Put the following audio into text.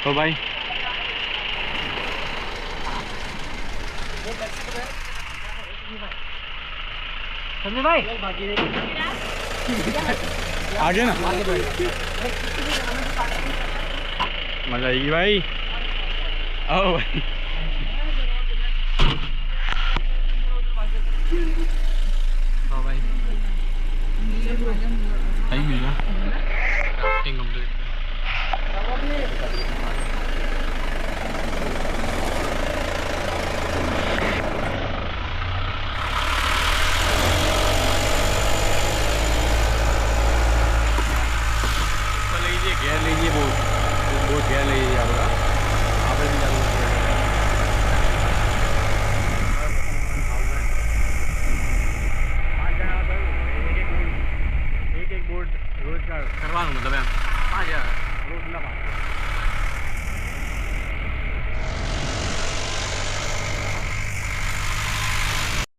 तो भाई संजय भाई आगे ना मजा आएगी भाई। आओ भाई हाँ भाई सही मिल गया क्राफ्टिंग कंप्लीट। घेर लीजिए बहुत घेर लीजिए आपका आप एक बोर्ड रोज का करवा दूँ मतलब